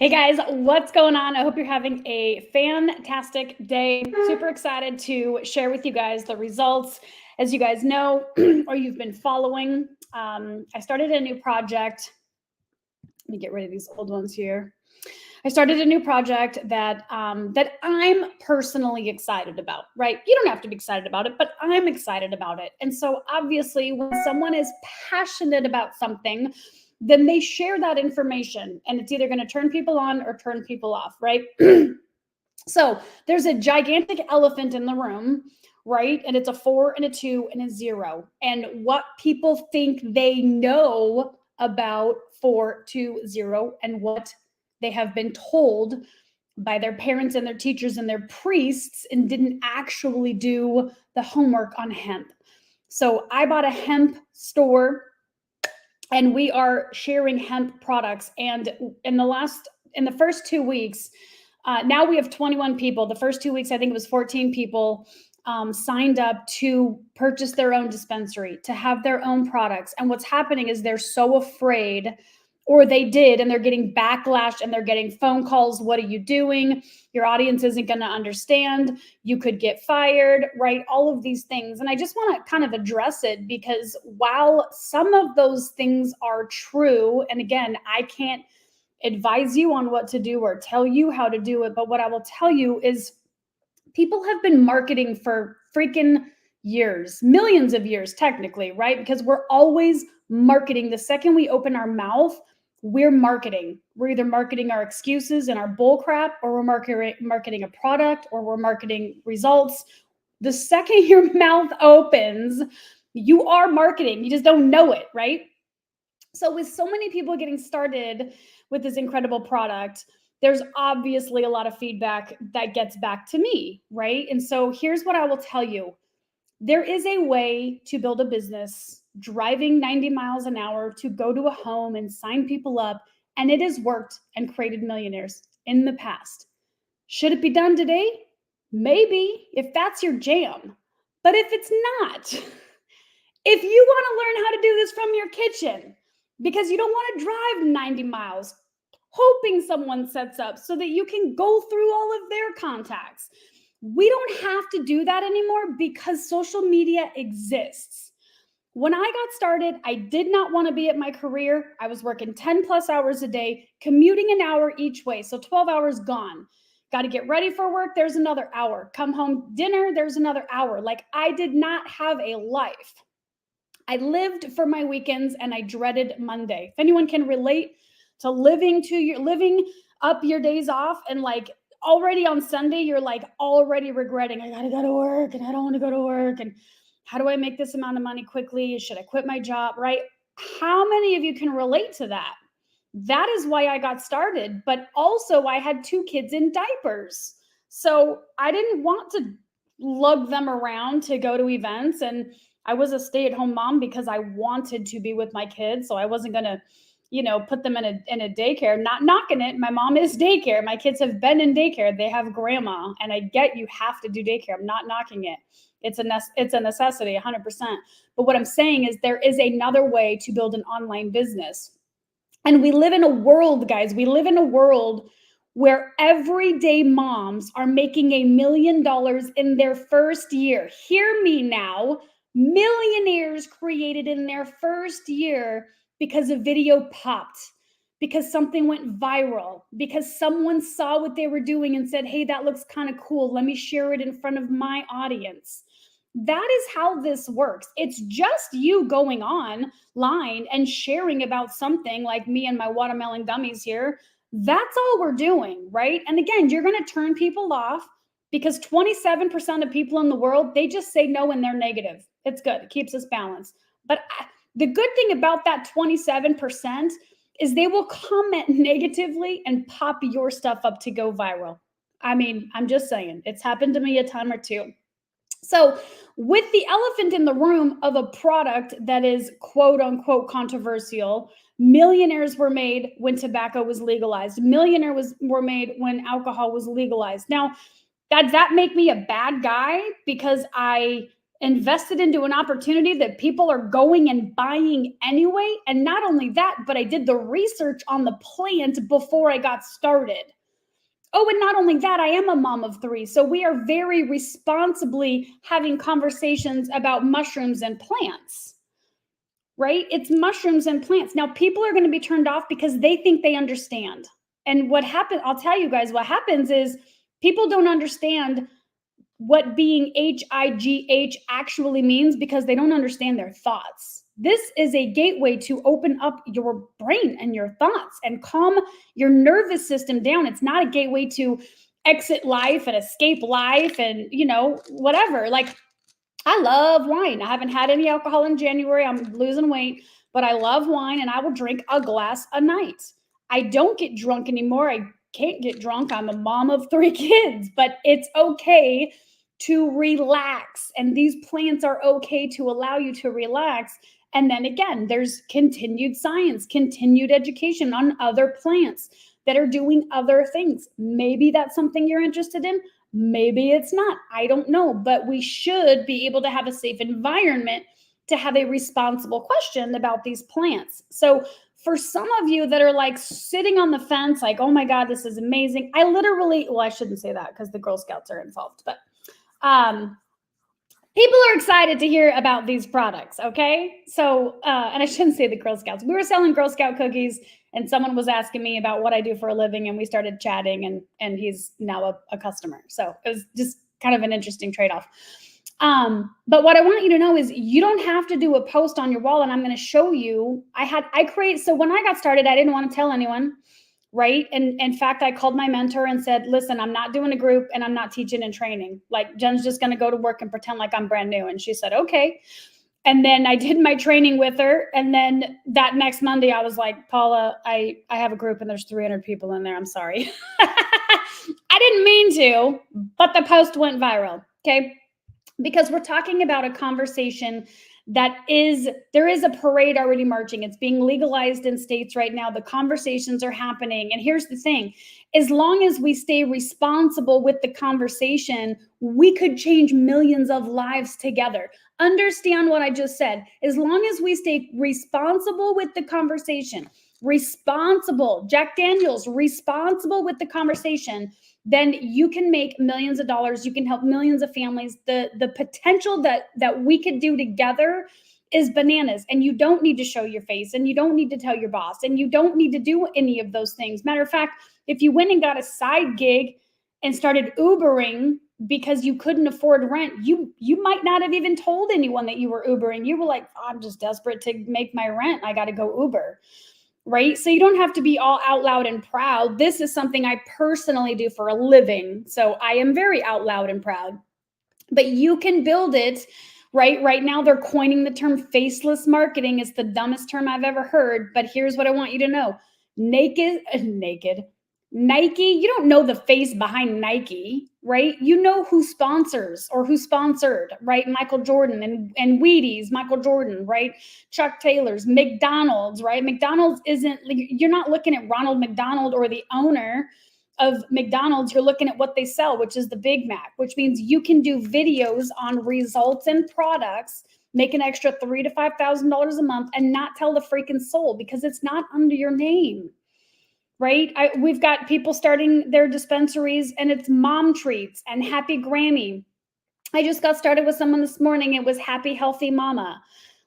Hey guys, what's going on? I hope you're having a fantastic day. Super excited to share with you guys the results. As you guys know, or you've been following, I started a new project. Let me get rid of these old ones here. I started a new project that I'm personally excited about. Right? You don't have to be excited about it, but I'm excited about it. And so, obviously, when someone is passionate about something, then they share that information, and it's either going to turn people on or turn people off. Right? So there's a gigantic elephant in the room, right? And it's a 4 and a 2 and a 0. And what people think they know about 4, 2, 0, and what they have been told by their parents and their teachers and their priests and didn't actually do the homework on hemp. So I bought a hemp store and we are sharing hemp products. And in the first 2 weeks, now we have 21 people. The first 2 weeks, I think it was 14 people signed up to purchase their own dispensary, to have their own products. And what's happening is they're so afraid, or they did, and they're getting backlash and they're getting phone calls. What are you doing? Your audience isn't going to understand. You could get fired, right? All of these things. And I just want to kind of address it because while some of those things are true, and again, I can't advise you on what to do or tell you how to do it, but what I will tell you is people have been marketing for freaking years, millions of years, technically, right? Because we're always marketing. The second we open our mouth, we're marketing. We're either marketing our excuses and our bull crap, or we're marketing a product, or we're marketing results. The second your mouth opens, you are marketing. You just don't know it, right? So with so many people getting started with this incredible product, there's obviously a lot of feedback that gets back to me, right? And so here's what I will tell you. There is a way to build a business driving 90 miles an hour to go to a home and sign people up, and it has worked and created millionaires in the past. Should it be done today? Maybe, if that's your jam. But if it's not, if you want to learn how to do this from your kitchen because you don't want to drive 90 miles hoping someone sets up so that you can go through all of their contacts, we don't have to do that anymore because social media exists. When I got started, I did not want to be at my career. I was working 10 plus hours a day, commuting an hour each way. So 12 hours gone. Got to get ready for work. There's another hour. Come home, dinner. There's another hour. Like, I did not have a life. I lived for my weekends and I dreaded Monday. If anyone can relate to living up your days off, and like already on Sunday, you're like already regretting, I gotta go to work and I don't want to go to work. And how do I make this amount of money quickly? Should I quit my job? Right? How many of you can relate to that? That is why I got started. But also, I had 2 kids in diapers. So I didn't want to lug them around to go to events. And I was a stay-at-home mom because I wanted to be with my kids. So I wasn't going to, put them in a daycare. Not knocking it. My mom is daycare. My kids have been in daycare. They have grandma. And I get you have to do daycare. I'm not knocking it. It's a necessity, 100%. But what I'm saying is there is another way to build an online business. And we live in a world, guys, we live in a world where everyday moms are making $1 million in their first year. Hear me now. Millionaires created in their first year because a video popped, because something went viral, because someone saw what they were doing and said, hey, that looks kind of cool. Let me share it in front of my audience. That is how this works. It's just you going online and sharing about something like me and my watermelon gummies here. That's all we're doing, right? And again, you're going to turn people off because 27% of people in the world, they just say no and they're negative. It's good. It keeps us balanced. But the good thing about that 27% is they will comment negatively and pop your stuff up to go viral. I mean, I'm just saying, it's happened to me a time or two. So with the elephant in the room of a product that is quote unquote controversial, millionaires were made when tobacco was legalized. Were made when alcohol was legalized. Now, does that make me a bad guy because I invested into an opportunity that people are going and buying anyway. And not only that, but I did the research on the plant before I got started. Oh, and not only that, I am a mom of 3. So we are very responsibly having conversations about mushrooms and plants, right? It's mushrooms and plants. Now, people are going to be turned off because they think they understand. And what happened, I'll tell you guys, what happens is people don't understand what being HIGH actually means because they don't understand their thoughts. This is a gateway to open up your brain and your thoughts and calm your nervous system down. It's not a gateway to exit life and escape life and, whatever. Like, I love wine. I haven't had any alcohol in January. I'm losing weight, but I love wine and I will drink a glass a night. I don't get drunk anymore. I can't get drunk. I'm a mom of 3 kids, but it's okay to relax. And these plants are okay to allow you to relax. And then again, there's continued science, continued education on other plants that are doing other things. Maybe that's something you're interested in. Maybe it's not. I don't know. But we should be able to have a safe environment to have a responsible question about these plants. So for some of you that are like sitting on the fence, like, oh my God, this is amazing. I shouldn't say that because the Girl Scouts are involved, but people are excited to hear about these products, okay? So, and I shouldn't say the Girl Scouts. We were selling Girl Scout cookies, and someone was asking me about what I do for a living, and we started chatting, and he's now a customer. So it was just kind of an interesting trade-off. But what I want you to know is you don't have to do a post on your wall, and I'm going to show you. So when I got started, I didn't want to tell anyone. Right. And in fact, I called my mentor and said, listen, I'm not doing a group and I'm not teaching and training. Like, Jen's just going to go to work and pretend like I'm brand new. And she said, okay. And then I did my training with her. And then that next Monday, I was like, Paula, I have a group and there's 300 people in there. I'm sorry. I didn't mean to, but the post went viral. Okay. Because we're talking about a conversation there is a parade already marching. It's being legalized in states right now. The conversations are happening. And here's the thing, as long as we stay responsible with the conversation, we could change millions of lives together. Understand what I just said. As long as we stay responsible with the conversation, Jack Daniels, responsible with the conversation, then you can make millions of dollars. You can help millions of families. The potential that we could do together is bananas. And you don't need to show your face, and you don't need to tell your boss, and you don't need to do any of those things. Matter of fact, if you went and got a side gig and started Ubering because you couldn't afford rent, you might not have even told anyone that you were Ubering. You were like, I'm just desperate to make my rent. I got to go Uber. Right? So you don't have to be all out loud and proud. This is something I personally do for a living. So I am very out loud and proud. But you can build it, right? Right now they're coining the term faceless marketing. It's the dumbest term I've ever heard. But here's what I want you to know. Naked. Nike, you don't know the face behind Nike, right? You know who sponsors or who sponsored, right? Michael Jordan and Wheaties, Michael Jordan, right? Chuck Taylor's, McDonald's, right? McDonald's you're not looking at Ronald McDonald or the owner of McDonald's. You're looking at what they sell, which is the Big Mac, which means you can do videos on results and products, make an extra $3,000 to $5,000 a month and not tell the freaking soul because it's not under your name. Right? We've got people starting their dispensaries and it's Mom Treats and Happy Grammy. I just got started with someone this morning. It was Happy Healthy Mama.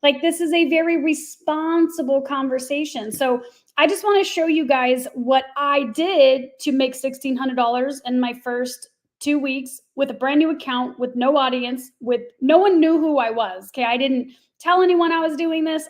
Like, this is a very responsible conversation. So I just want to show you guys what I did to make $1,600 in my first 2 weeks with a brand new account, with no audience, with no one knew who I was. Okay. I didn't tell anyone I was doing this.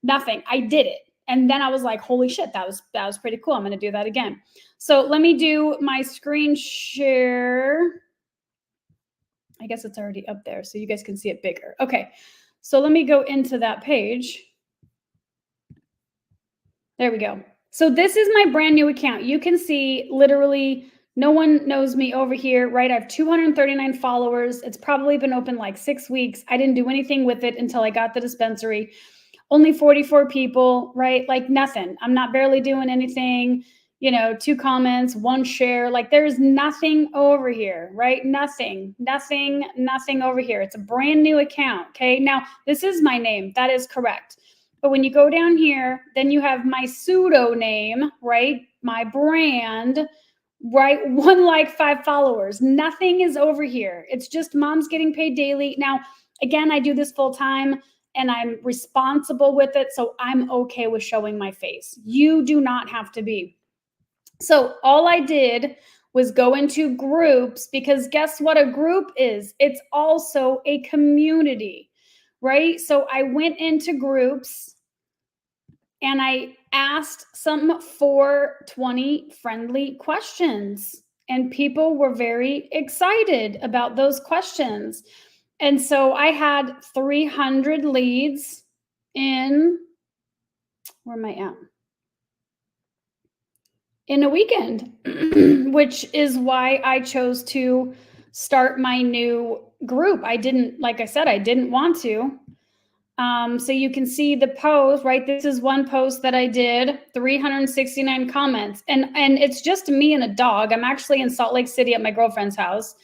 Nothing. I did it. And then I was like, holy shit, that was pretty cool. I'm going to do that again. So let me do my screen share. I guess it's already up there so you guys can see it bigger. Okay. So let me go into that page. There we go. So this is my brand new account. You can see literally no one knows me over here, right? I have 239 followers. It's probably been open like 6 weeks. I didn't do anything with it until I got the dispensary. Only 44 people, right? Like nothing. I'm not barely doing anything. you know, 2 comments, 1 share. Like there's nothing over here, right? Nothing over here. It's a brand new account. Okay. Now this is my name. That is correct. But when you go down here, then you have my pseudo name, right? My brand, right? 1 like, 5 followers. Nothing is over here. It's just Moms Getting Paid Daily. Now, again, I do this full time and I'm responsible with it. So I'm okay with showing my face. You do not have to be. So all I did was go into groups, because guess what a group is? It's also a community, right? So I went into groups and I asked some 420 friendly questions, and people were very excited about those questions. And so I had 300 leads in, where am I at? In a weekend, which is why I chose to start my new group. I didn't, like I said, I didn't want to. So you can see the post, right? This is one post that I did, 369 comments. And it's just me and a dog. I'm actually in Salt Lake City at my girlfriend's house,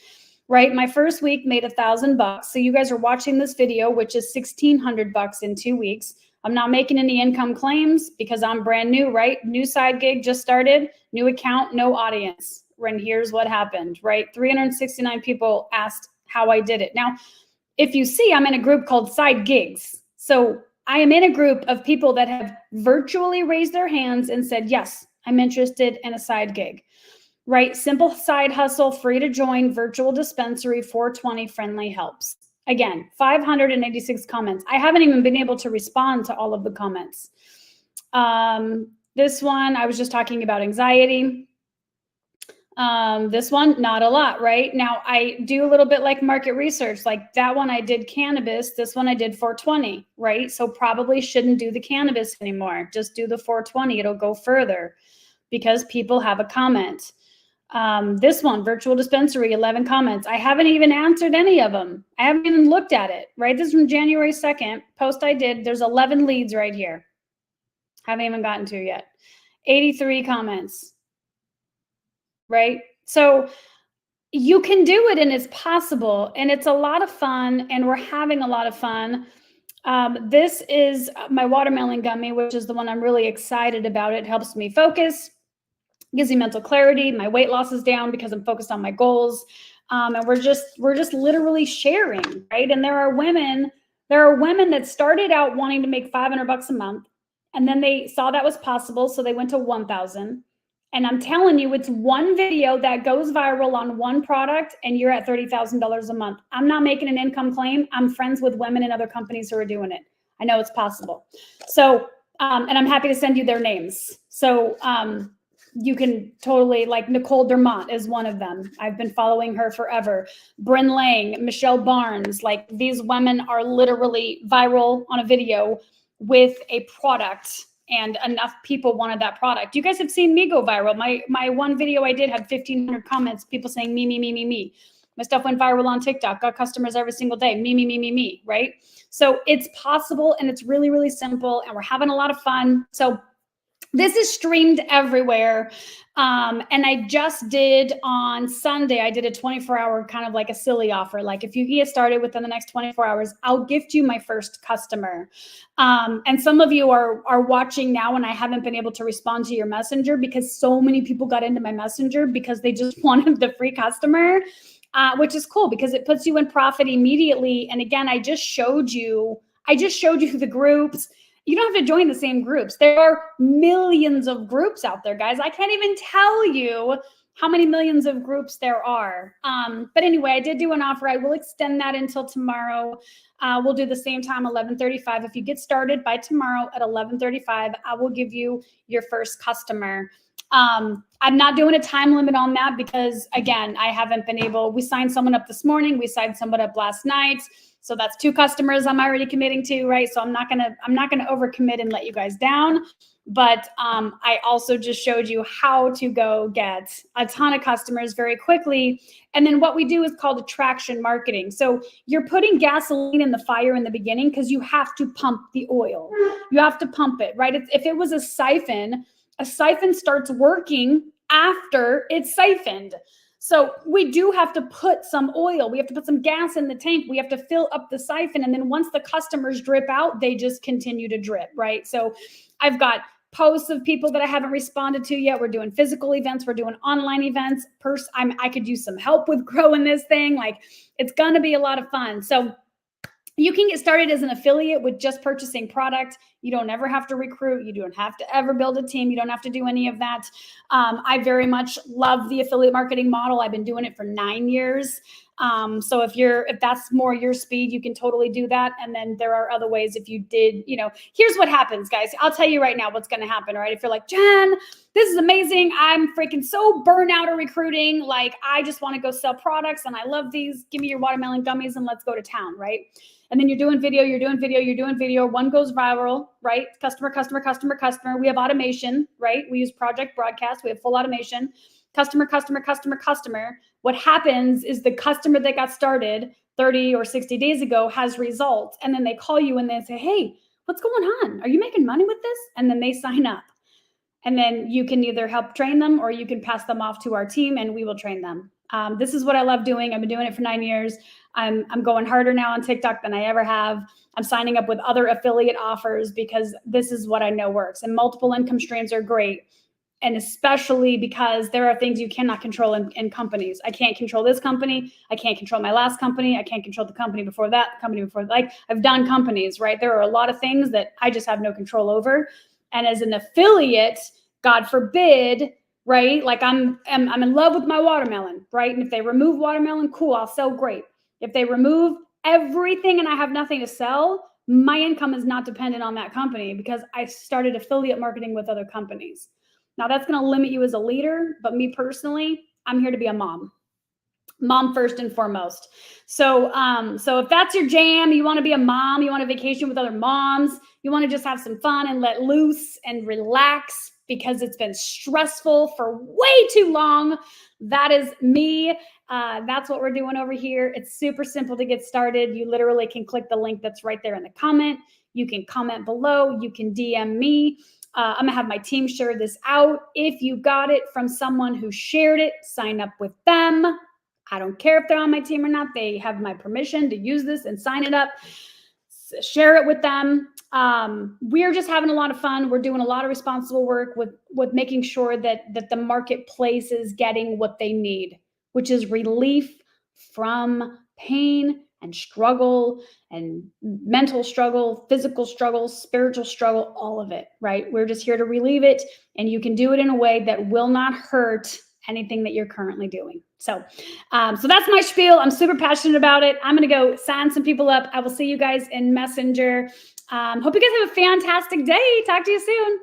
right? My first week made $1,000. So you guys are watching this video, which is $1,600 in 2 weeks. I'm not making any income claims because I'm brand new, right? New side gig just started, new account, no audience. And here's what happened, right? 369 people asked how I did it. Now, if you see, I'm in a group called Side Gigs. So I am in a group of people that have virtually raised their hands and said, yes, I'm interested in a side gig, right? Simple side hustle, free to join, virtual dispensary, 420 friendly helps. Again, 586 comments. I haven't even been able to respond to all of the comments. This one, I was just talking about anxiety. This one, not a lot, right? Now I do a little bit like market research, like that one I did cannabis, this one I did 420, right? So probably shouldn't do the cannabis anymore. Just do the 420. It'll go further because people have a comment. This one, virtual dispensary, 11 comments. I haven't even answered any of them. I haven't even looked at it, right? This is from January 2nd, post I did. There's 11 leads right here. Haven't even gotten to yet. 83 comments, right? So you can do it and it's possible and it's a lot of fun and we're having a lot of fun. This is my watermelon gummy, which is the one I'm really excited about. It helps me focus, gives me mental clarity. My weight loss is down because I'm focused on my goals. And we're just literally sharing, right? And there are women that started out wanting to make $500 a month. And then they saw that was possible. So they went to 1,000. And I'm telling you, it's one video that goes viral on one product and you're at $30,000 a month. I'm not making an income claim. I'm friends with women in other companies who are doing it. I know it's possible. So, and I'm happy to send you their names. So, you can totally, like Nicole Dermott is one of them. I've been following her forever. Bryn Lang, Michelle Barnes, like these women are literally viral on a video with a product and enough people wanted that product. You guys have seen me go viral. My one video I did had 1,500 comments, people saying me, me, me, me, me. My stuff went viral on TikTok, got customers every single day, me, me, me, me, me, right? So it's possible and it's really, really simple and we're having a lot of fun. So this is streamed everywhere. And I just did on Sunday, I did a 24-hour kind of like a silly offer. Like if you get started within the next 24 hours, I'll gift you my first customer. And some of you are watching now and I haven't been able to respond to your messenger because so many people got into my messenger because they just wanted the free customer, which is cool because it puts you in profit immediately. And again, I just showed you the groups. You don't have to join the same groups. There are millions of groups out there, guys. I can't even tell you how many millions of groups there are. But anyway, I did do an offer. I will extend that until tomorrow. We'll do the same time, 11:35. If you get started by tomorrow at 11:35, I will give you your first customer. I'm not doing a time limit on that because, again, I haven't been able. We signed someone up this morning. We signed someone up last night. So that's 2 customers I'm already committing to, right? So I'm not gonna overcommit and let you guys down. But I also just showed you how to go get a ton of customers very quickly. And then what we do is called attraction marketing. So you're putting gasoline in the fire in the beginning because you have to pump the oil. You have to pump it, right? If it was a siphon, A siphon starts working after it's siphoned. So we do have to put some oil, we have to put some gas in the tank, we have to fill up the siphon. And then once the customers drip out, they just continue to drip, right? So I've got posts of people that I haven't responded to yet. We're doing physical events, we're doing online events. I could use some help with growing this thing. Like, it's gonna be a lot of fun. So you can get started as an affiliate with just purchasing product. You don't ever have to recruit. You don't have to ever build a team. You don't have to do any of that. I very much love the affiliate marketing model. I've been doing it for 9 years. So if that's more your speed, you can totally do that. And then there are other ways. If you did, here's what happens, guys. I'll tell you right now what's going to happen, right? If you're like, Jen, this is amazing. I'm freaking so burnt out of recruiting. Like, I just want to go sell products and I love these. Give me your watermelon gummies and let's go to town, right? And then you're doing video. One goes viral, right? Customer. We have automation, right? We use Project Broadcast. We have full automation. Customer. What happens is the customer that got started 30 or 60 days ago has results. And then they call you and they say, hey, what's going on? Are you making money with this? And then they sign up. And then you can either help train them or you can pass them off to our team and we will train them. This is what I love doing. I've been doing it for 9 years. I'm going harder now on TikTok than I ever have. I'm signing up with other affiliate offers because this is what I know works. And multiple income streams are great. And especially because there are things you cannot control in companies. I can't control this company. I can't control my last company. I can't control the company before that, the company before, like, I've done companies, right? There are a lot of things that I just have no control over. And as an affiliate, God forbid, right? Like, I'm in love with my watermelon, right? And if they remove watermelon, cool, I'll sell great. If they remove everything and I have nothing to sell, my income is not dependent on that company because I started affiliate marketing with other companies. Now, that's going to limit you as a leader, but me personally, I'm here to be a mom first and foremost. So if that's your jam, you want to be a mom, you want to vacation with other moms, you want to just have some fun and let loose and relax because it's been stressful for way too long. That is me. That's what we're doing over here. It's super simple to get started. You literally can click the link that's right there in the comment. You can comment below. You can DM me. I'm going to have my team share this out. If you got it from someone who shared it, sign up with them. I don't care if they're on my team or not. They have my permission to use this and sign it up. Share it with them. We're just having a lot of fun. We're doing a lot of responsible work with making sure that the marketplace is getting what they need, which is relief from pain and struggle and mental struggle, physical struggle, spiritual struggle, all of it, right? We're just here to relieve it, and you can do it in a way that will not hurt anything that you're currently doing. So that's my spiel. I'm super passionate about it. I'm going to go sign some people up. I will see you guys in Messenger. Hope you guys have a fantastic day. Talk to you soon.